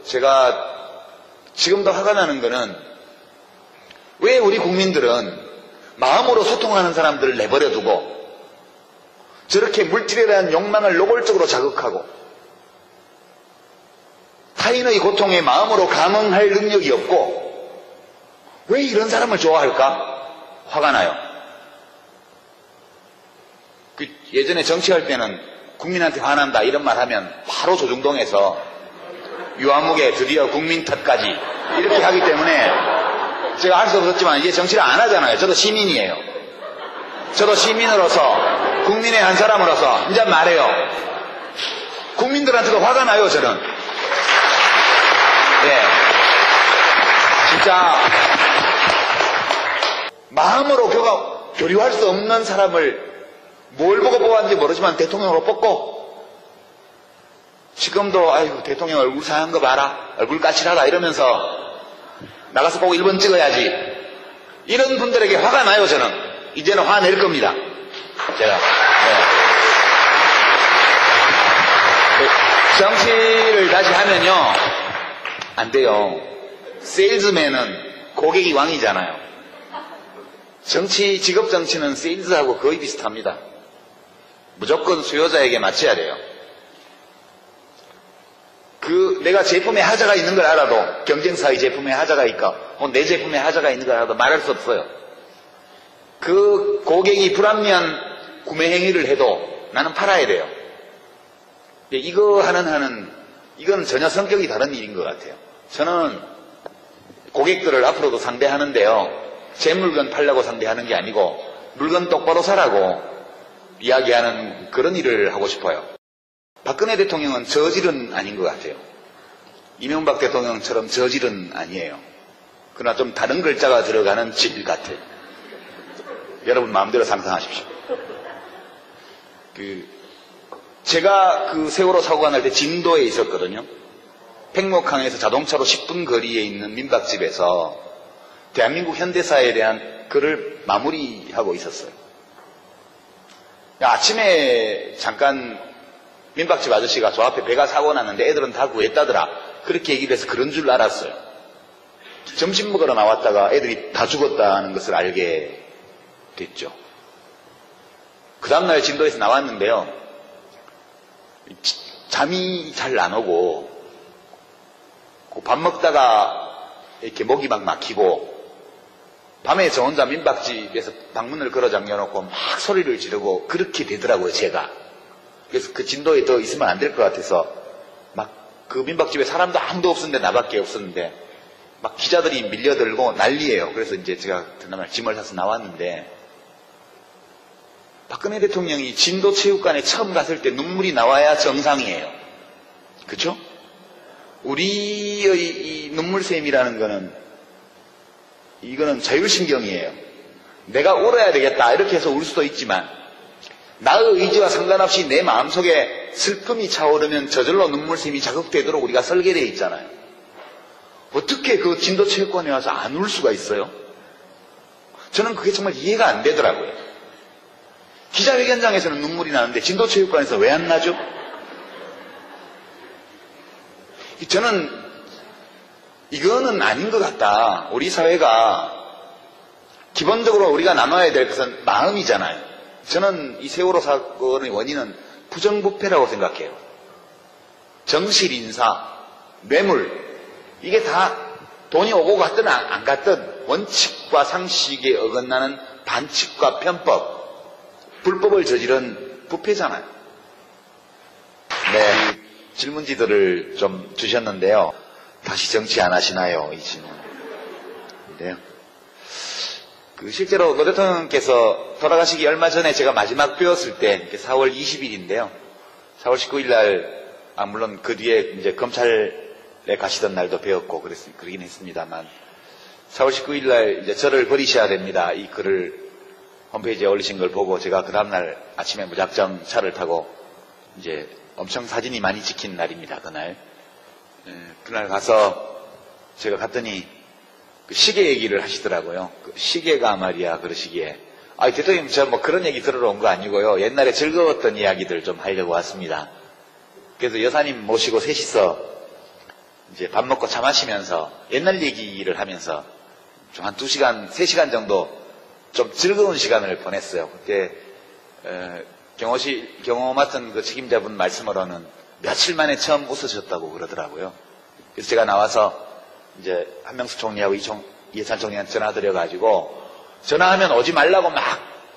제가 지금도 화가 나는 거는 왜 우리 국민들은 마음으로 소통하는 사람들을 내버려 두고 저렇게 물질에 대한 욕망을 노골적으로 자극하고 타인의 고통에 마음으로 감응할 능력이 없고 왜 이런 사람을 좋아할까? 화가 나요. 예전에 정치할 때는 국민한테 화난다 이런 말 하면 바로 조중동에서 유아무개 드디어 국민 탓까지 이렇게 하기 때문에 제가 알 수 없었지만 이제 정치를 안 하잖아요. 저도 시민이에요. 저도 시민으로서 국민의 한 사람으로서 이제 말해요. 국민들한테도 화가 나요. 저는 진짜 마음으로 교류할 수 없는 사람을 뭘 보고 뽑았는지 모르지만 대통령으로 뽑고 지금도 아이고 대통령 얼굴 상한 거 봐라 얼굴 까칠하다 이러면서 나가서 꼭 1번 찍어야지 이런 분들에게 화가 나요. 저는 이제는 화낼 겁니다. 제가 정치를 다시 하면요 안 돼요. 세일즈맨은 고객이 왕이잖아요. 직업 정치는 세일즈하고 거의 비슷합니다. 무조건 수요자에게 맞춰야 돼요. 내가 제품에 하자가 있는 걸 알아도 경쟁사의 제품에 하자가 있고 내 제품에 하자가 있는 걸 알아도 말할 수 없어요. 그 고객이 불합리한 구매 행위를 해도 나는 팔아야 돼요. 이거 이건 전혀 성격이 다른 일인 것 같아요. 저는 고객들을 앞으로도 상대하는데요. 제 물건 팔려고 상대하는 게 아니고 물건 똑바로 사라고 이야기하는 그런 일을 하고 싶어요. 박근혜 대통령은 저질은 아닌 것 같아요. 이명박 대통령처럼 저질은 아니에요. 그러나 좀 다른 글자가 들어가는 질 같아요. 여러분 마음대로 상상하십시오. 제가 그 세월호 사고가 날 때 진도에 있었거든요. 팽목항에서 자동차로 10분 거리에 있는 민박집에서 대한민국 현대사에 대한 글을 마무리하고 있었어요. 아침에 잠깐 민박집 아저씨가 저 앞에 배가 사고 났는데 애들은 다 구했다더라 그렇게 얘기를 해서 그런 줄 알았어요. 점심 먹으러 나왔다가 애들이 다 죽었다는 것을 알게 됐죠. 그 다음날 진도에서 나왔는데요. 잠이 잘 안 오고 밥 먹다가 이렇게 목이 막 막히고 밤에 저 혼자 민박집에서 방문을 걸어 잠겨놓고 막 소리를 지르고 그렇게 되더라고요. 제가. 그래서 그 진도에 더 있으면 안 될 것 같아서 막 그 민박집에 사람도 아무도 없었는데 나밖에 없었는데 막 기자들이 밀려들고 난리예요. 그래서 이제 제가 그날 짐을 사서 나왔는데 박근혜 대통령이 진도 체육관에 처음 갔을 때 눈물이 나와야 정상이에요. 그렇죠? 우리의 이 눈물샘이라는 거는 이거는 자율신경이에요. 내가 울어야 되겠다 이렇게 해서 울 수도 있지만 나의 의지와 상관없이 내 마음속에 슬픔이 차오르면 저절로 눈물샘이 자극되도록 우리가 설계되어 있잖아요. 어떻게 그 진도체육관에 와서 안 울 수가 있어요? 저는 그게 정말 이해가 안 되더라고요. 기자회견장에서는 눈물이 나는데 진도체육관에서 왜 안 나죠? 저는 이거는 아닌 것 같다. 우리 사회가 기본적으로 우리가 나눠야 될 것은 마음이잖아요. 저는 이 세월호 사건의 원인은 부정부패라고 생각해요. 정실인사, 뇌물 이게 다 돈이 오고 갔든 안 갔든 원칙과 상식에 어긋나는 반칙과 편법, 불법을 저지른 부패잖아요. 네, 질문지들을 좀 주셨는데요. 다시 정치 안 하시나요? 이 질문인데요. 실제로 노 대통령께서 돌아가시기 얼마 전에 제가 마지막 뵈었을 때 4월 20일인데요. 4월 19일 날, 물론 그 뒤에 이제 검찰에 가시던 날도 뵈었고 그러긴 했습니다만 4월 19일 날 이제 저를 버리셔야 됩니다. 이 글을 홈페이지에 올리신 걸 보고 제가 그 다음날 아침에 무작정 차를 타고 이제 엄청 사진이 많이 찍힌 날입니다. 그날. 그날 가서 제가 갔더니 그 시계 얘기를 하시더라고요. 그 시계가 말이야 그러시기에 대통령 저 뭐 그런 얘기 들으러 온 거 아니고요. 옛날에 즐거웠던 이야기들 좀 하려고 왔습니다. 그래서 여사님 모시고 셋이서 이제 밥 먹고 차 마시면서 옛날 얘기를 하면서 좀 한 2시간, 3시간 정도 좀 즐거운 시간을 보냈어요. 그때 경호 맡은 그 책임자분 말씀으로는 며칠 만에 처음 웃으셨다고 그러더라고요. 그래서 제가 나와서 이제 한명숙 총리하고 이해찬 총리한테 전화드려가지고 전화하면 오지 말라고 막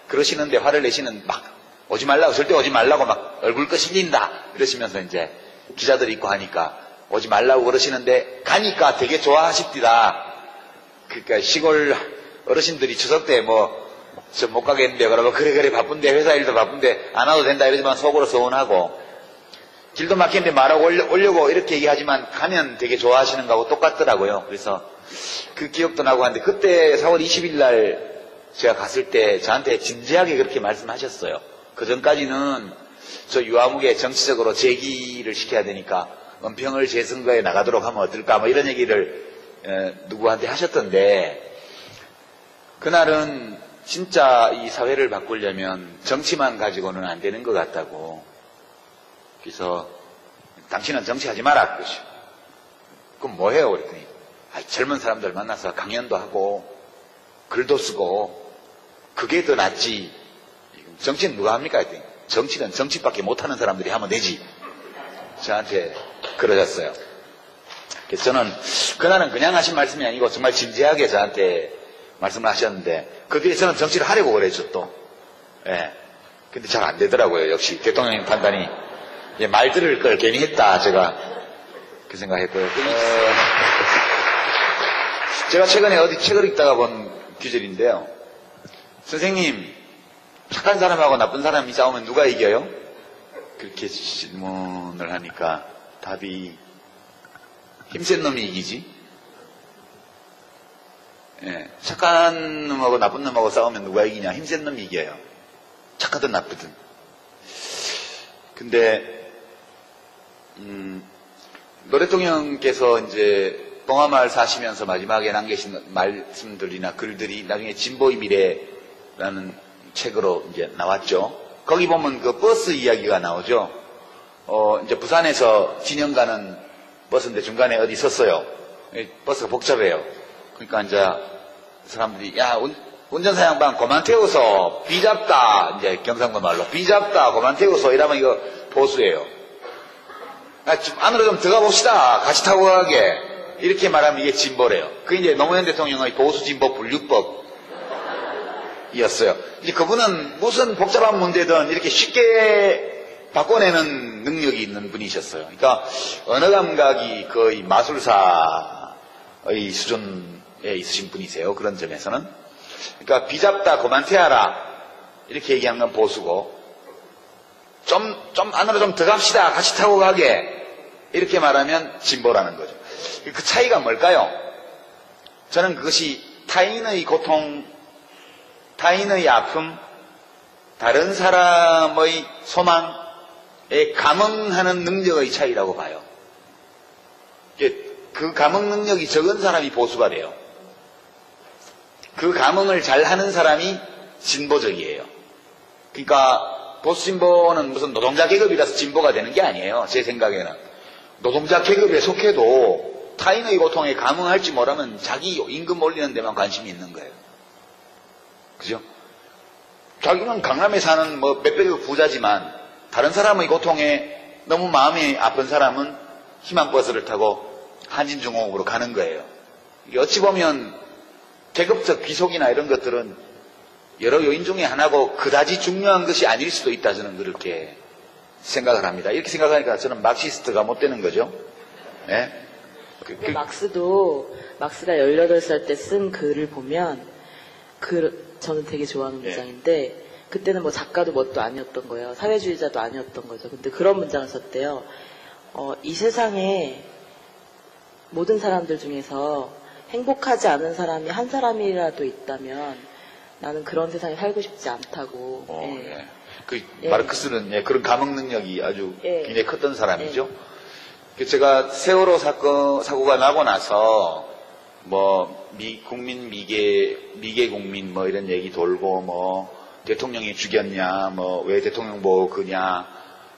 그러시는데 화를 내시는 막 오지 말라고 절대 오지 말라고 막 얼굴 끄실린다 이러시면서 이제 기자들 있고 하니까 오지 말라고 그러시는데 가니까 되게 좋아하십디다. 그러니까 시골 어르신들이 추석 때 뭐 저 못 가겠는데 그러면 그래 바쁜데 회사 일도 바쁜데 안 와도 된다 이러지만 속으로 서운하고 길도 막히는데 말하고 오려고 이렇게 얘기하지만 가면 되게 좋아하시는 거하고 똑같더라고요. 그래서 그 기억도 나고 하는데 그때 4월 20일 날 제가 갔을 때 저한테 진지하게 그렇게 말씀하셨어요. 그 전까지는 저 유아무개 정치적으로 제기를 시켜야 되니까 은평을 재선거에 나가도록 하면 어떨까 뭐 이런 얘기를 누구한테 하셨던데 그날은 진짜 이 사회를 바꾸려면 정치만 가지고는 안 되는 것 같다고. 그래서 당신은 정치하지 마라 그러시오. 그럼 뭐 해요? 그랬더니 젊은 사람들 만나서 강연도 하고 글도 쓰고 그게 더 낫지. 정치는 누가 합니까? 했더니 정치는 정치밖에 못하는 사람들이 하면 되지. 저한테 그러셨어요. 그래서 저는 그날은 그냥 하신 말씀이 아니고 정말 진지하게 저한테 말씀을 하셨는데 그 뒤에 저는 정치를 하려고 그랬죠 또. 예. 근데 잘 안 되더라고요. 역시 대통령님 판단이 말 들을 걸 괜히 했다 제가 그 생각했고요. 제가 최근에 어디 책을 읽다가 본 규절인데요. 선생님 착한 사람하고 나쁜 사람이 싸우면 누가 이겨요? 그렇게 질문을 하니까 답이 힘센 놈이 이기지. 예, 착한 놈하고 나쁜 놈하고 싸우면 누가 이기냐? 힘센 놈이 이겨요. 착하든 나쁘든. 근데 노 대통령께서 이제 봉화마을 사시면서 마지막에 남기신 말씀들이나 글들이 나중에 진보의 미래라는 책으로 이제 나왔죠. 거기 보면 그 버스 이야기가 나오죠. 이제 부산에서 진영 가는 버스인데 중간에 어디 섰어요. 버스가 복잡해요. 그러니까 이제 사람들이 야 운전사 양반 그만 태워서 비잡다 이제 경상도 말로 비잡다 그만 태워서 이러면 이거 보수예요. 안으로 좀 들어가 봅시다. 같이 타고 가게 이렇게 말하면 이게 진보래요. 그게 이제 노무현 대통령의 보수 진보 분류법이었어요. 이제 그분은 무슨 복잡한 문제든 이렇게 쉽게 바꿔내는 능력이 있는 분이셨어요. 그러니까 언어 감각이 거의 마술사의 수준에 있으신 분이세요. 그런 점에서는. 그러니까 비잡다 그만 태워라 이렇게 얘기하는 건 보수고 좀 안으로 좀 들어갑시다. 같이 타고 가게 이렇게 말하면 진보라는 거죠. 그 차이가 뭘까요? 저는 그것이 타인의 고통, 타인의 아픔, 다른 사람의 소망에 감응하는 능력의 차이라고 봐요. 그 감응 능력이 적은 사람이 보수가 돼요. 그 감응을 잘하는 사람이 진보적이에요. 그러니까 보수 진보는 무슨 노동자 계급이라서 진보가 되는 게 아니에요. 제 생각에는. 노동자 계급에 속해도 타인의 고통에 감응할지 모르면 자기 임금 올리는 데만 관심이 있는 거예요. 그죠? 자기는 강남에 사는 뭐 몇백억 부자지만 다른 사람의 고통에 너무 마음이 아픈 사람은 희망버스를 타고 한진중공업으로 가는 거예요. 이게 어찌 보면 계급적 귀속이나 이런 것들은 여러 요인 중에 하나고 그다지 중요한 것이 아닐 수도 있다. 저는 그렇게 생각을 합니다. 이렇게 생각하니까 저는 막시스트가 못 되는 거죠. 네? 막스가 18살 때 쓴 글을 보면 저는 되게 좋아하는 문장인데 그때는 뭐 작가도 뭣도 아니었던 거예요. 사회주의자도 아니었던 거죠. 근데 그런 문장을 썼대요. 이 세상에 모든 사람들 중에서 행복하지 않은 사람이 한 사람이라도 있다면 나는 그런 세상에 살고 싶지 않다고. 마르크스는 그런 감흥 능력이 아주 굉장히 컸던 사람이죠. 제가 세월호 사고가 나고 나서 뭐 국민 미개 국민 뭐 이런 얘기 돌고 뭐 대통령이 죽였냐 뭐 왜 대통령 보고 그냐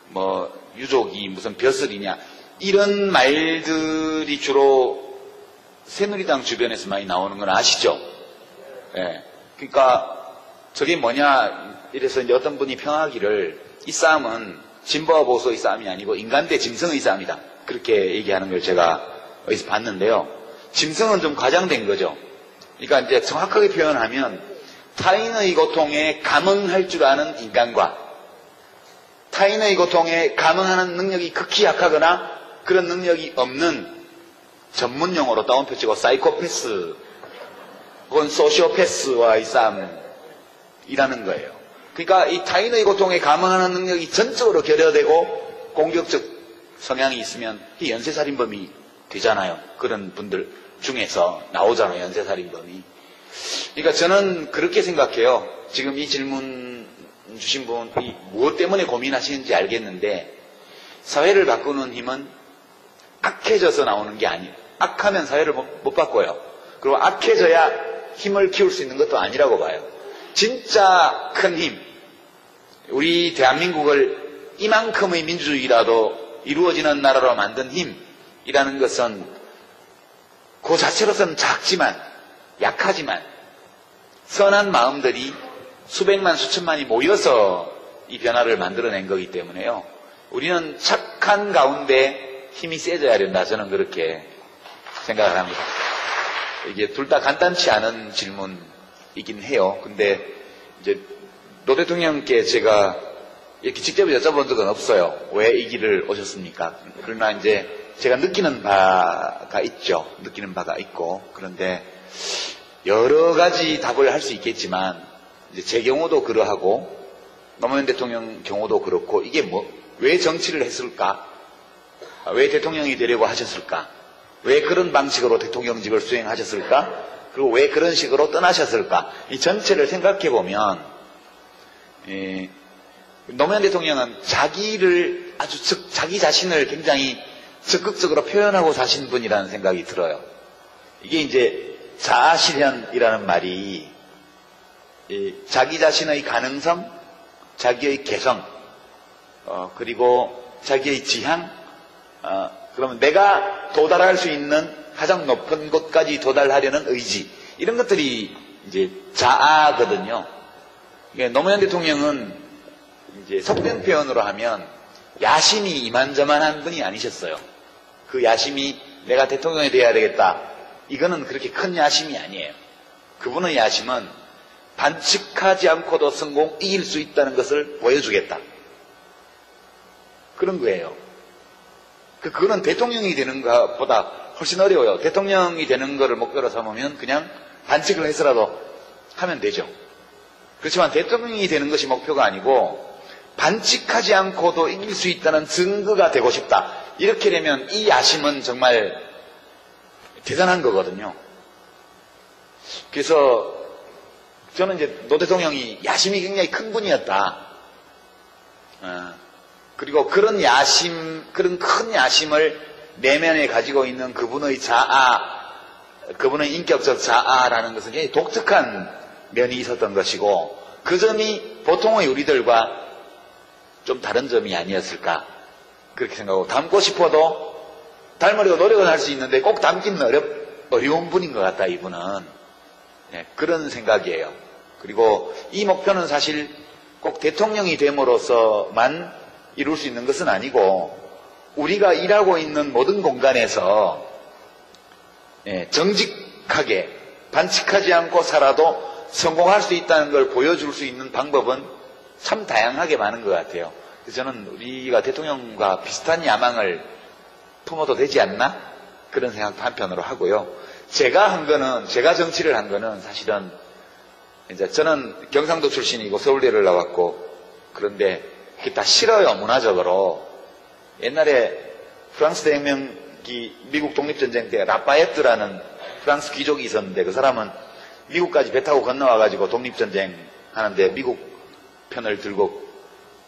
뭐 유족이 무슨 벼슬이냐 이런 말들이 주로 새누리당 주변에서 많이 나오는 건 아시죠? 예. 그러니까 저게 뭐냐 이래서 이제 어떤 분이 평하기를 이 싸움은 진보와 보수의 싸움이 아니고 인간 대 짐승의 싸움이다. 그렇게 얘기하는 걸 제가 어디서 봤는데요. 짐승은 좀 과장된 거죠. 그러니까 이제 정확하게 표현하면 타인의 고통에 감응할 줄 아는 인간과 타인의 고통에 감응하는 능력이 극히 약하거나 그런 능력이 없는 전문 용어로 따옴표 치고 사이코패스 혹은 소시오패스와의 싸움이라는 거예요. 그러니까 이 타인의 고통에 감응하는 능력이 전적으로 결여되고 공격적 성향이 있으면 이 연쇄살인범이 되잖아요. 그런 분들 중에서 나오잖아요. 연쇄살인범이. 그러니까 저는 그렇게 생각해요. 지금 이 질문 주신 분이 무엇 때문에 고민하시는지 알겠는데 사회를 바꾸는 힘은 악해져서 나오는 게 아니에요. 악하면 사회를 못 바꿔요. 그리고 악해져야 힘을 키울 수 있는 것도 아니라고 봐요. 진짜 큰 힘, 우리 대한민국을 이만큼의 민주주의라도 이루어지는 나라로 만든 힘이라는 것은 그 자체로서는 작지만 약하지만 선한 마음들이 수백만 수천만이 모여서 이 변화를 만들어낸 거기 때문에요. 우리는 착한 가운데 힘이 세져야 된다. 저는 그렇게 생각을 합니다. 이게 둘 다 간단치 않은 질문이긴 해요. 근데 이제 노 대통령께 제가 이렇게 직접 여쭤본 적은 없어요. 왜 이 길을 오셨습니까? 그러나 이제 제가 느끼는 바가 있죠. 느끼는 바가 있고 그런데 여러 가지 답을 할 수 있겠지만 이제 제 경우도 그러하고 노무현 대통령 경우도 그렇고 이게 왜 정치를 했을까? 왜 대통령이 되려고 하셨을까? 왜 그런 방식으로 대통령직을 수행하셨을까? 그리고 왜 그런 식으로 떠나셨을까? 이 전체를 생각해 보면 노무현 대통령은 자기 자신을 굉장히 적극적으로 표현하고 사신 분이라는 생각이 들어요. 이게 이제 자아실현이라는 말이 자기 자신의 가능성, 자기의 개성, 그리고 자기의 지향, 그러면 내가 도달할 수 있는 가장 높은 곳까지 도달하려는 의지, 이런 것들이 이제 자아거든요. 노무현 대통령은 이제 속된 표현으로 하면 야심이 이만저만한 분이 아니셨어요. 그 야심이 내가 대통령이 돼야 되겠다. 이거는 그렇게 큰 야심이 아니에요. 그분의 야심은 반칙하지 않고도 이길 수 있다는 것을 보여주겠다. 그런 거예요. 그거는 대통령이 되는 것보다 훨씬 어려워요. 대통령이 되는 것을 목표로 삼으면 그냥 반칙을 해서라도 하면 되죠. 그렇지만 대통령이 되는 것이 목표가 아니고 반칙하지 않고도 이길 수 있다는 증거가 되고 싶다. 이렇게 되면 이 야심은 정말 대단한 거거든요. 그래서 저는 이제 노 대통령이 야심이 굉장히 큰 분이었다. 그리고 그런 야심, 그런 큰 야심을 내면에 가지고 있는 그분의 그분의 인격적 자아라는 것은 굉장히 독특한 면이 있었던 것이고 그 점이 보통의 우리들과 좀 다른 점이 아니었을까 그렇게 생각하고 닮고 싶어도 닮으려고 노력은 할 수 있는데 꼭 닮기는 어려운 분인 것 같다 이분은. 그런 생각이에요. 그리고 이 목표는 사실 꼭 대통령이 됨으로써만 이룰 수 있는 것은 아니고 우리가 일하고 있는 모든 공간에서 정직하게 반칙하지 않고 살아도 성공할 수 있다는 걸 보여줄 수 있는 방법은 참 다양하게 많은 것 같아요. 그래서 저는 우리가 대통령과 비슷한 야망을 품어도 되지 않나? 그런 생각도 한편으로 하고요. 제가 정치를 한 거는 사실은 이제 저는 경상도 출신이고 서울대를 나왔고 그런데 그게 다 싫어요. 문화적으로. 옛날에 프랑스 대혁명기 미국 독립전쟁 때 라파에트라는 프랑스 귀족이 있었는데 그 사람은 미국까지 배 타고 건너와가지고 독립전쟁 하는데 미국 편을 들고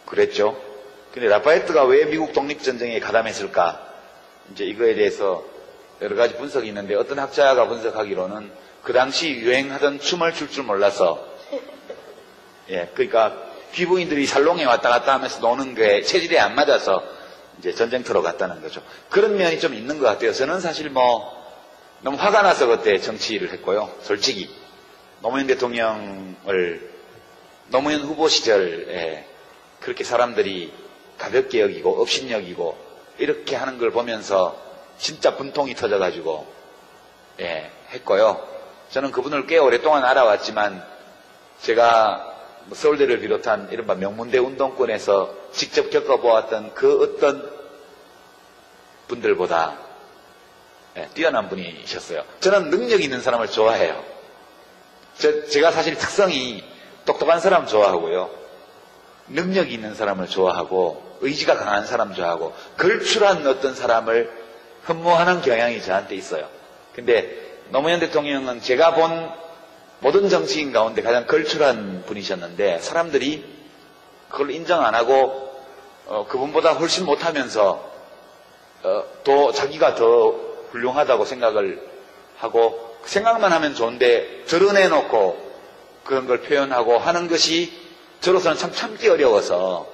그랬죠. 근데 라파에트가 왜 미국 독립전쟁에 가담했을까? 이제 이거에 대해서 여러 가지 분석이 있는데 어떤 학자가 분석하기로는 그 당시 유행하던 춤을 출 줄 몰라서 그러니까 귀부인들이 살롱에 왔다 갔다 하면서 노는 게 체질에 안 맞아서 이제 전쟁터로 갔다는 거죠. 그런 면이 좀 있는 것 같아요. 저는 사실 너무 화가 나서 그때 정치를 했고요. 솔직히 노무현 후보 시절에 그렇게 사람들이 가볍게 여기고 업신여기고 이렇게 하는 걸 보면서 진짜 분통이 터져가지고 했고요. 저는 그분을 꽤 오랫동안 알아왔지만 제가 서울대를 비롯한 이른바 명문대 운동권에서 직접 겪어보았던 그 어떤 분들보다 뛰어난 분이셨어요. 저는 능력 있는 사람을 좋아해요. 제가 사실 특성이 똑똑한 사람 좋아하고요. 능력 있는 사람을 좋아하고 의지가 강한 사람 좋아하고 걸출한 어떤 사람을 흠모하는 경향이 저한테 있어요. 근데 노무현 대통령은 제가 본 모든 정치인 가운데 가장 걸출한 분이셨는데 사람들이 그걸 인정 안 하고 그분보다 훨씬 못하면서 또 자기가 더 훌륭하다고 생각을 하고 생각만 하면 좋은데 드러내놓고 그런 걸 표현하고 하는 것이 저로서는 참 참기 어려워서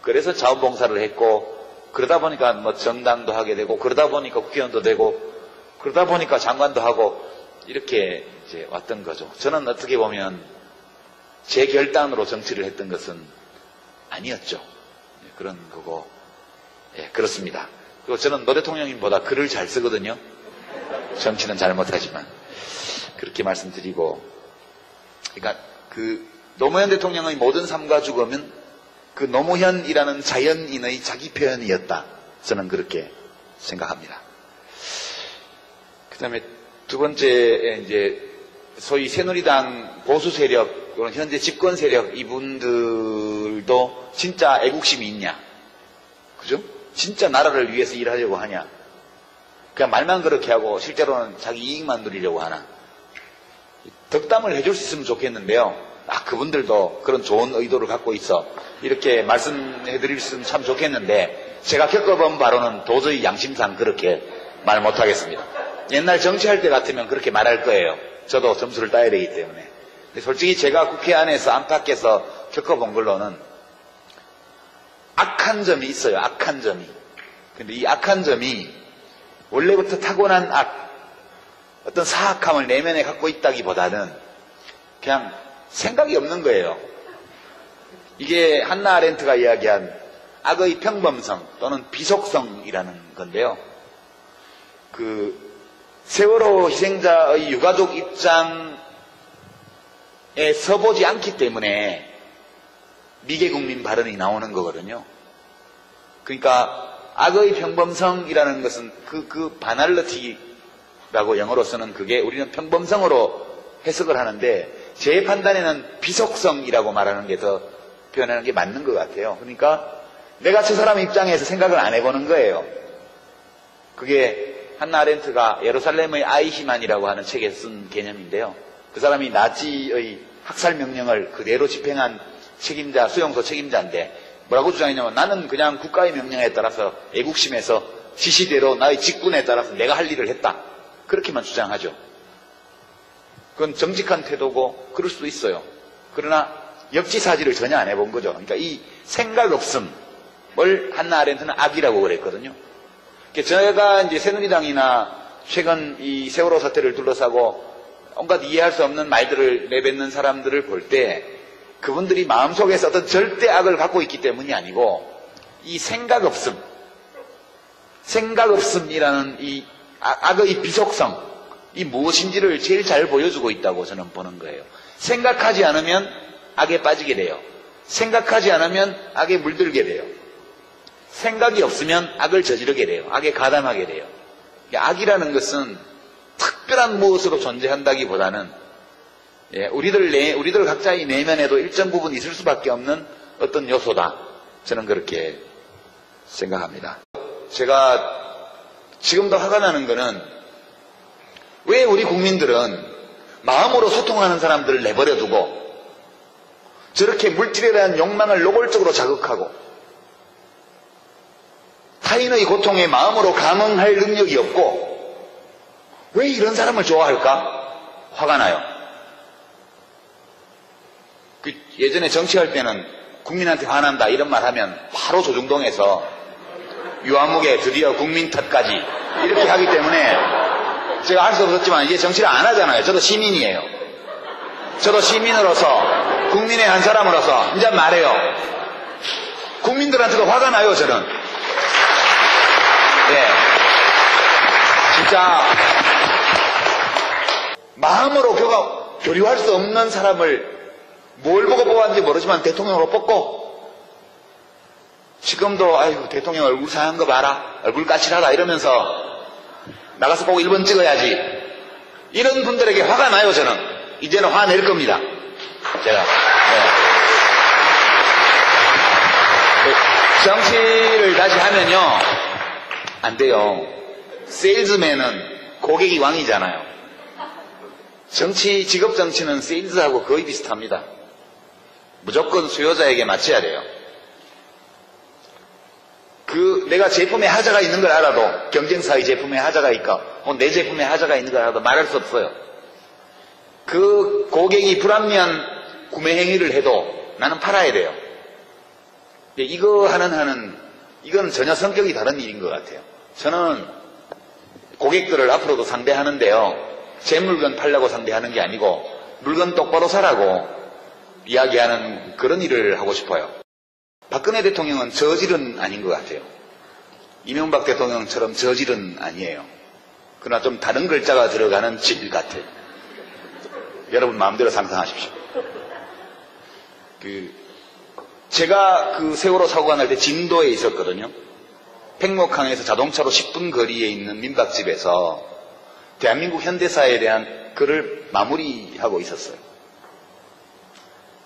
그래서 자원봉사를 했고 그러다 보니까 뭐 정당도 하게 되고 그러다 보니까 국회의원도 되고 그러다 보니까 장관도 하고 이렇게 이제 왔던 거죠. 저는 어떻게 보면 제 결단으로 정치를 했던 것은 아니었죠. 그런 거고 그렇습니다. 그리고 저는 노 대통령님보다 글을 잘 쓰거든요. 정치는 잘 못하지만 그렇게 말씀드리고 그러니까 그 노무현 대통령의 모든 삶과 죽음은 그 노무현이라는 자연인의 자기 표현이었다. 저는 그렇게 생각합니다. 그 다음에 두 번째 이제 소위 새누리당 보수 세력, 현재 집권 세력 이분들도 진짜 애국심이 있냐? 그죠? 진짜 나라를 위해서 일하려고 하냐? 그냥 말만 그렇게 하고 실제로는 자기 이익만 누리려고 하나? 덕담을 해줄 수 있으면 좋겠는데요. 그분들도 그런 좋은 의도를 갖고 있어. 이렇게 말씀해 드릴 수 있으면 참 좋겠는데 제가 겪어본 바로는 도저히 양심상 그렇게 말 못하겠습니다. 옛날 정치할 때 같으면 그렇게 말할 거예요. 저도 점수를 따야 되기 때문에. 근데 솔직히 제가 국회 안에서 안팎에서 겪어본 걸로는 악한 점이 있어요. 악한 점이. 근데 이 악한 점이 원래부터 타고난 어떤 사악함을 내면에 갖고 있다기보다는 그냥 생각이 없는 거예요. 이게 한나 아렌트가 이야기한 악의 평범성 또는 비속성이라는 건데요. 그 세월호 희생자의 유가족 입장에 서보지 않기 때문에 미개국민 발언이 나오는 거거든요. 그러니까 악의 평범성이라는 것은 그 바날러티라고 영어로서는 그게 우리는 평범성으로 해석을 하는데 제 판단에는 비속성이라고 말하는 게 더 표현하는 게 맞는 것 같아요. 그러니까 내가 저 사람 입장에서 생각을 안 해보는 거예요. 그게 한나 아렌트가 예루살렘의 아이히만이라고 하는 책에 쓴 개념인데요. 그 사람이 나치의 학살 명령을 그대로 집행한 수용소 책임자인데 뭐라고 주장했냐면 나는 그냥 국가의 명령에 따라서 애국심에서 지시대로 나의 직분에 따라서 내가 할 일을 했다. 그렇게만 주장하죠. 그건 정직한 태도고 그럴 수도 있어요. 그러나 역지사지를 전혀 안 해본 거죠. 그러니까 이 생각 없음을 한나 아렌트는 악이라고 그랬거든요. 제가 이제 새누리당이나 최근 이 세월호 사태를 둘러싸고 온갖 이해할 수 없는 말들을 내뱉는 사람들을 볼 때 그분들이 마음속에서 어떤 절대 악을 갖고 있기 때문이 아니고 이 생각 없음이라는 이 악의 비속성 이 무엇인지를 제일 잘 보여주고 있다고 저는 보는 거예요. 생각하지 않으면 악에 빠지게 돼요. 생각하지 않으면 악에 물들게 돼요. 생각이 없으면 악을 저지르게 돼요. 악에 가담하게 돼요. 악이라는 것은 특별한 무엇으로 존재한다기보다는 우리들 각자의 내면에도 일정 부분 있을 수밖에 없는 어떤 요소다. 저는 그렇게 생각합니다. 제가 지금도 화가 나는 거는 왜 우리 국민들은 마음으로 소통하는 사람들을 내버려두고 저렇게 물질에 대한 욕망을 노골적으로 자극하고 타인의 고통에 마음으로 감응할 능력이 없고 왜 이런 사람을 좋아할까? 화가 나요. 예전에 정치할 때는 국민한테 화난다 이런 말 하면 바로 조중동에서 유아무개 드디어 국민 탓까지 이렇게 하기 때문에 제가 할 수 없었지만 이제 정치를 안 하잖아요. 저도 시민이에요. 저도 시민으로서 국민의 한 사람으로서 이제 말해요. 국민들한테도 화가 나요. 저는 진짜 마음으로 교류할 수 없는 사람을 뭘 보고 뽑았는지 모르지만 대통령으로 뽑고 지금도 아이고 대통령 얼굴 상한 거 봐라 얼굴 까칠하다 이러면서 나가서 꼭 1번 찍어야지 이런 분들에게 화가 나요. 저는 이제는 화낼 겁니다. 제가 정치를 다시 하면요 안 돼요. 세일즈맨은 고객이 왕이잖아요. 직업 정치는 세일즈하고 거의 비슷합니다. 무조건 수요자에게 맞춰야 돼요. 내가 제품에 하자가 있는 걸 알아도 경쟁사의 제품에 하자가 있고 내 제품에 하자가 있는 걸 알아도 말할 수 없어요. 그 고객이 불합리한 구매 행위를 해도 나는 팔아야 돼요. 이거 이건 전혀 성격이 다른 일인 것 같아요. 저는 고객들을 앞으로도 상대하는데요. 제 물건 팔려고 상대하는 게 아니고 물건 똑바로 사라고 이야기하는 그런 일을 하고 싶어요. 박근혜 대통령은 저질은 아닌 것 같아요. 이명박 대통령처럼 저질은 아니에요. 그러나 좀 다른 글자가 들어가는 질 같아요. 여러분 마음대로 상상하십시오. 제가 그 세월호 사고가 날 때 진도에 있었거든요. 팽목항에서 자동차로 10분 거리에 있는 민박집에서 대한민국 현대사에 대한 글을 마무리하고 있었어요.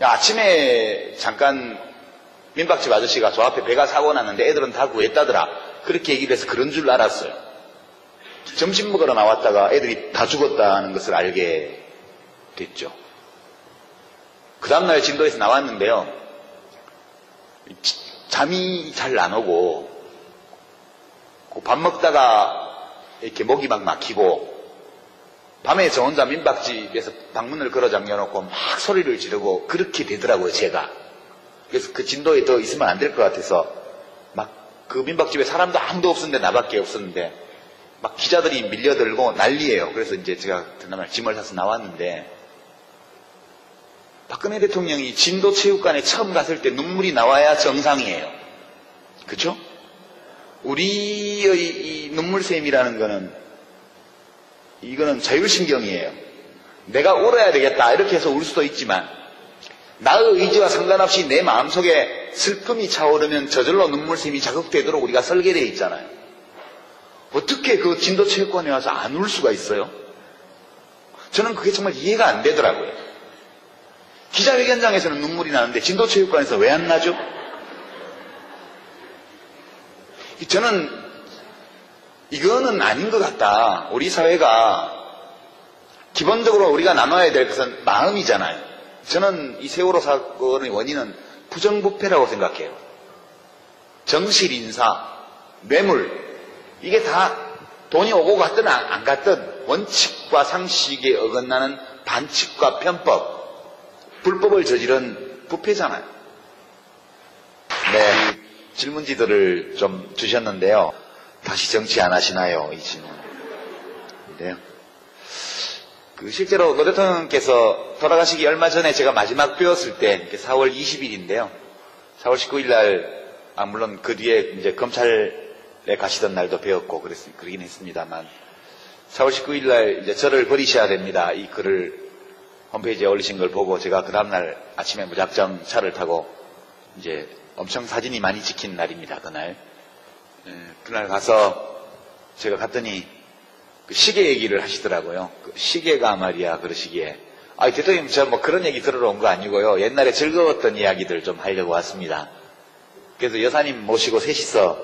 아침에 잠깐 민박집 아저씨가 저 앞에 배가 사고 났는데 애들은 다 구했다더라. 그렇게 얘기를 해서 그런 줄 알았어요. 점심 먹으러 나왔다가 애들이 다 죽었다는 것을 알게 됐죠. 그 다음날 진도에서 나왔는데요. 잠이 잘 안 오고 밥 먹다가 이렇게 목이 막 막히고 밤에 저 혼자 민박집에서 방문을 걸어 잠겨놓고 막 소리를 지르고 그렇게 되더라고요. 제가. 그래서 그 진도에 더 있으면 안 될 것 같아서 막 그 민박집에 사람도 아무도 없었는데 나밖에 없었는데 막 기자들이 밀려들고 난리예요. 그래서 이제 제가 그날 짐을 사서 나왔는데 박근혜 대통령이 진도 체육관에 처음 갔을 때 눈물이 나와야 정상이에요. 그렇죠? 우리의 이 눈물샘이라는 거는 이거는 자율신경이에요. 내가 울어야 되겠다 이렇게 해서 울 수도 있지만 나의 의지와 상관없이 내 마음속에 슬픔이 차오르면 저절로 눈물샘이 자극되도록 우리가 설계되어 있잖아요. 어떻게 그 진도 체육관에 와서 안 울 수가 있어요? 저는 그게 정말 이해가 안 되더라고요. 기자회견장에서는 눈물이 나는데 진도 체육관에서 왜 안 나죠? 저는 이거는 아닌 것 같다. 우리 사회가 기본적으로 우리가 나눠야 될 것은 마음이잖아요. 저는 이 세월호 사건의 원인은 부정부패라고 생각해요. 정실 인사, 뇌물 이게 다 돈이 오고 갔든 안 갔든 원칙과 상식에 어긋나는 반칙과 편법, 불법을 저지른 부패잖아요. 네, 질문지들을 좀 주셨는데요. 다시 정치 안 하시나요? 이 질문. 네. 실제로 노 대통령께서 돌아가시기 얼마 전에 제가 마지막 뵈었을 때 4월 20일인데요. 4월 19일 날, 물론 그 뒤에 이제 검찰에 가시던 날도 뵈었고 그러긴 했습니다만 4월 19일 날 이제 저를 버리셔야 됩니다. 이 글을 홈페이지에 올리신 걸 보고 제가 그 다음날 아침에 무작정 차를 타고 이제 엄청 사진이 많이 찍힌 날입니다. 그날. 그날 가서 제가 갔더니 그 시계 얘기를 하시더라고요. 그 시계가 말이야 그러시기에 대통령 저 뭐 그런 얘기 들으러 온 거 아니고요. 옛날에 즐거웠던 이야기들 좀 하려고 왔습니다. 그래서 여사님 모시고 셋이서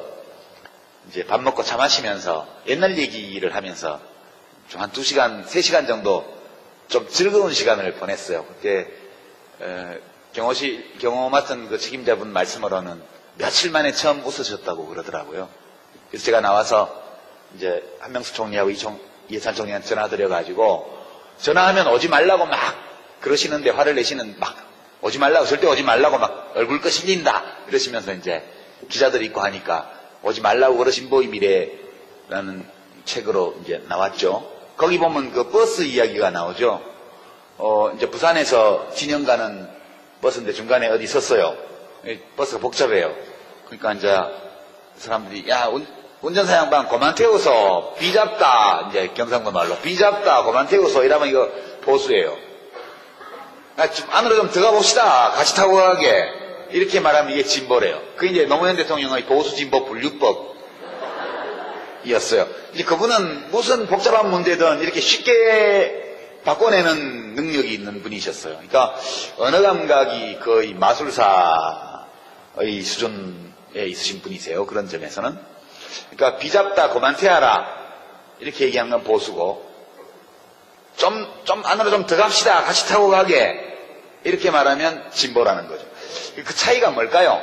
이제 밥 먹고 차 마시면서 옛날 얘기를 하면서 좀 한 2시간, 3시간 정도 좀 즐거운 시간을 보냈어요. 그때 경호 맡은 그 책임자분 말씀으로는 며칠 만에 처음 웃으셨다고 그러더라고요. 그래서 제가 나와서 이제 한명숙 총리하고 이해찬 총리한테 전화드려가지고 전화하면 오지 말라고 막 그러시는데 화를 내시는 막 오지 말라고 절대 오지 말라고 막 얼굴 끄실린다 이러시면서 이제 기자들이 있고 하니까 오지 말라고 그러 진보의 미래라는 책으로 이제 나왔죠. 거기 보면 그 버스 이야기가 나오죠. 이제 부산에서 진영 가는 버스인데 중간에 어디 섰어요. 버스가 복잡해요. 그러니까 이제 사람들이 야 운전사 양반 그만 태워서 비잡다 이제 경상도 말로 비잡다 그만 태워서 이러면 이거 보수예요. 안으로 좀 들어가 봅시다. 같이 타고 가게. 이렇게 말하면 이게 진보래요. 그게 이제 노무현 대통령의 보수 진보 분류법이었어요. 이제 그분은 무슨 복잡한 문제든 이렇게 쉽게 바꿔내는 능력이 있는 분이셨어요. 그러니까 언어 감각이 거의 마술사의 수준에 있으신 분이세요. 그런 점에서는. 그러니까 비잡다 그만 태워라 이렇게 얘기한 건 보수고 좀 안으로 좀 들어갑시다. 같이 타고 가게. 이렇게 말하면 진보라는 거죠. 그 차이가 뭘까요?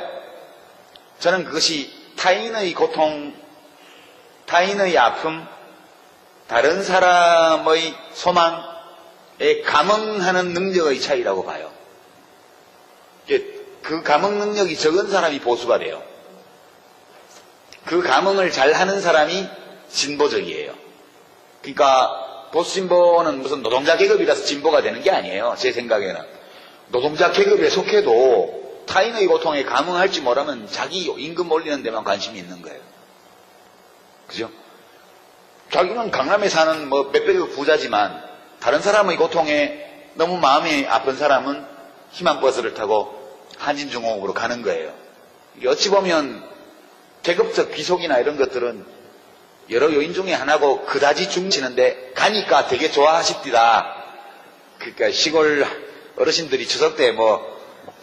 저는 그것이 타인의 고통, 타인의 아픔, 다른 사람의 소망에 감응하는 능력의 차이라고 봐요. 그 감응 능력이 적은 사람이 보수가 돼요. 그 감응을 잘하는 사람이 진보적이에요. 그러니까 보수 진보는 무슨 노동자 계급이라서 진보가 되는 게 아니에요. 제 생각에는. 노동자 계급에 속해도 타인의 고통에 감응할지 모르면 자기 임금 올리는 데만 관심이 있는 거예요. 그죠? 자기는 강남에 사는 뭐 몇백억 부자지만 다른 사람의 고통에 너무 마음이 아픈 사람은 희망버스를 타고 한진중공업으로 가는 거예요. 이게 어찌 보면 계급적 귀속이나 이런 것들은 여러 요인 중에 하나고 그다지 중치는데 가니까 되게 좋아하십디다. 그러니까 시골 어르신들이 추석 때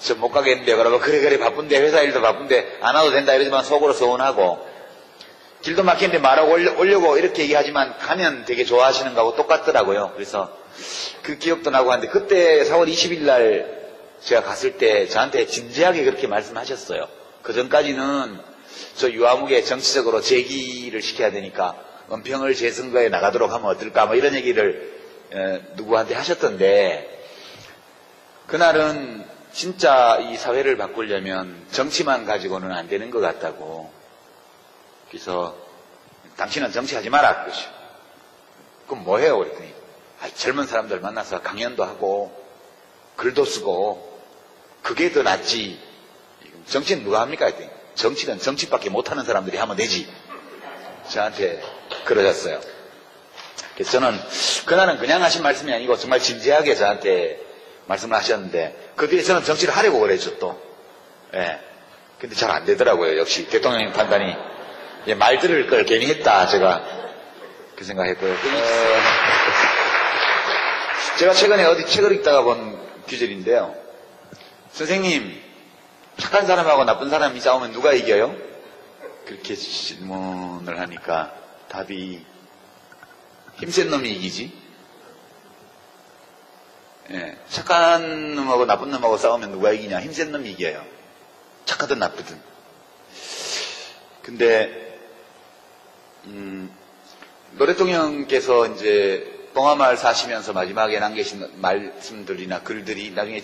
저 못 가겠는데 그러면 그래 바쁜데 회사 일도 바쁜데 안 와도 된다 이러지만 속으로 서운하고 길도 막히는데 말하고 오려고 이렇게 얘기하지만 가면 되게 좋아하시는 거하고 똑같더라고요. 그래서 그 기억도 나고 하는데 그때 4월 20일 날 제가 갔을 때 저한테 진지하게 그렇게 말씀하셨어요. 그 전까지는 저 유아무개 정치적으로 제기를 시켜야 되니까 은평을 재선거에 나가도록 하면 어떨까 뭐 이런 얘기를 누구한테 하셨던데 그날은 진짜 이 사회를 바꾸려면 정치만 가지고는 안 되는 것 같다고. 그래서 당신은 정치하지 마라 그러죠. 그럼 뭐 해요? 그랬더니 젊은 사람들 만나서 강연도 하고 글도 쓰고 그게 더 낫지. 정치는 누가 합니까? 했더니 정치는 정치밖에 못하는 사람들이 하면 되지. 저한테 그러셨어요. 그래서 저는 그날은 그냥 하신 말씀이 아니고 정말 진지하게 저한테 말씀을 하셨는데 그 뒤에 저는 정치를 하려고 그랬죠 또. 예. 근데 잘 안 되더라고요. 역시 대통령님 판단이 말 들을 걸 괜히 했다 제가 그 생각했고요. 제가 최근에 어디 책을 읽다가 본 귀절인데요. 선생님 착한 사람하고 나쁜 사람이 싸우면 누가 이겨요? 그렇게 질문을 하니까 답이 힘센 놈이 이기지. 예, 착한 놈하고 나쁜 놈하고 싸우면 누가 이기냐? 힘센 놈이 이겨요. 착하든 나쁘든. 근데 노 대통령께서 이제 봉하마을 사시면서 마지막에 남기신 말씀들이나 글들이 나중에